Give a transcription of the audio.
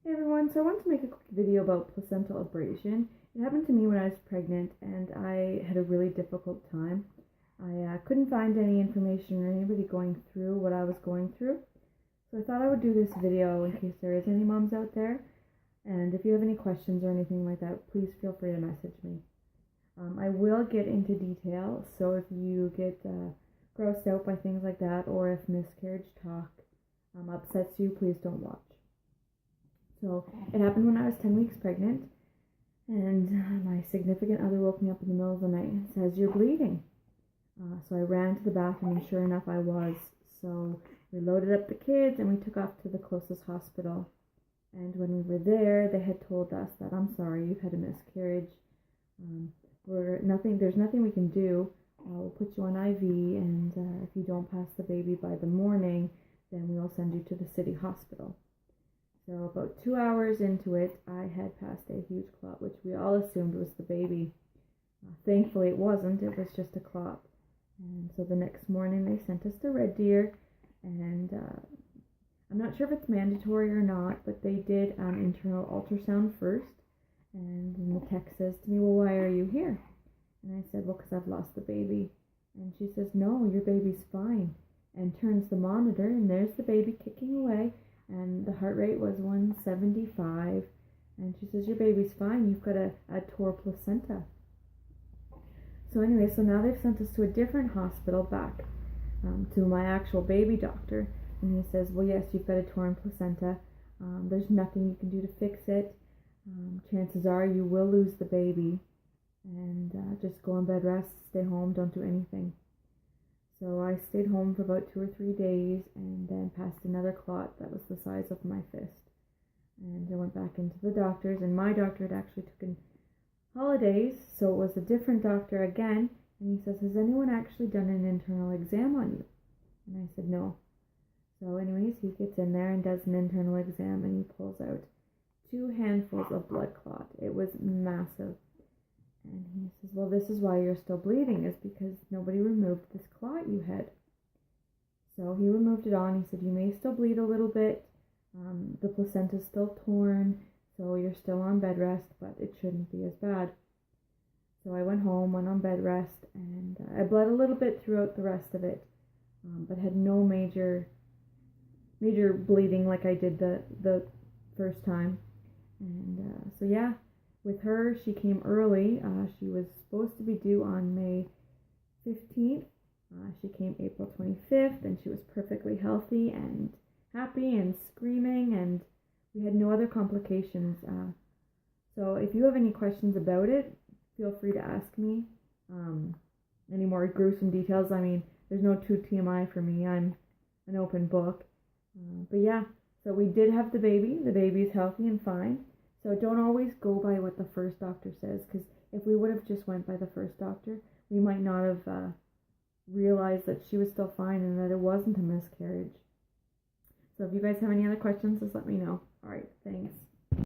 Hey everyone, so I wanted to make a quick video about placental abrasion. It happened to me when I was pregnant and I had a really difficult time. I couldn't find any information or anybody going through what I was going through. So I thought I would do this video in case there is any moms out there. And if you have any questions or anything like that, please feel free to message me. I will get into detail, so if you get grossed out by things like that or if miscarriage talk upsets you, please don't watch. So it happened when I was 10 weeks pregnant, and my significant other woke me up in the middle of the night and says, "You're bleeding." So I ran to the bathroom, and sure enough, I was. So we loaded up the kids, and we took off to the closest hospital. And when we were there, they had told us that, "I'm sorry, you've had a miscarriage. There's nothing we can do. We'll put you on IV, and if you don't pass the baby by the morning, then we will send you to the city hospital." So about 2 hours into it, I had passed a huge clot, which we all assumed was the baby. Thankfully it wasn't, it was just a clot. And so the next morning they sent us to Red Deer, and I'm not sure if it's mandatory or not, but they did an internal ultrasound first. And then the tech says to me, "Well, why are you here?" And I said, "Well, because I've lost the baby." And she says, "No, your baby's fine," and turns the monitor, and there's the baby kicking away. And the heart rate was 175, and she says, "Your baby's fine, you've got a tore placenta." So anyway, so now they've sent us to a different hospital back to my actual baby doctor, and he says, "Well, yes, you've got a torn placenta. There's nothing you can do to fix it. Chances are you will lose the baby, and just go on bed rest, stay home, don't do anything." So I stayed home for about 2 or 3 days and then passed another clot that was the size of my fist. And I went back into the doctor's, and my doctor had actually taken holidays, so it was a different doctor again. And he says, "Has anyone actually done an internal exam on you?" And I said, "No." So anyways, he gets in there and does an internal exam, and he pulls out 2 handfuls of blood clot. It was massive. And he says, "Well, this is why you're still bleeding, is because nobody removed this clot you had." So he removed it all, and he said, "You may still bleed a little bit. The placenta's still torn, so you're still on bed rest, but it shouldn't be as bad." So I went home, went on bed rest, and I bled a little bit throughout the rest of it, but had no major bleeding like I did the first time. And so yeah. With her, she came early. She was supposed to be due on May 15th. She came April 25th, and she was perfectly healthy and happy and screaming, and we had no other complications. So if you have any questions about it, feel free to ask me. Any more gruesome details, I mean, there's no true TMI for me. I'm an open book. But yeah, so we did have the baby. The baby's healthy and fine. So don't always go by what the first doctor says, because if we would have just went by the first doctor, we might not have realized that she was still fine and that it wasn't a miscarriage. So if you guys have any other questions, just let me know. All right, thanks.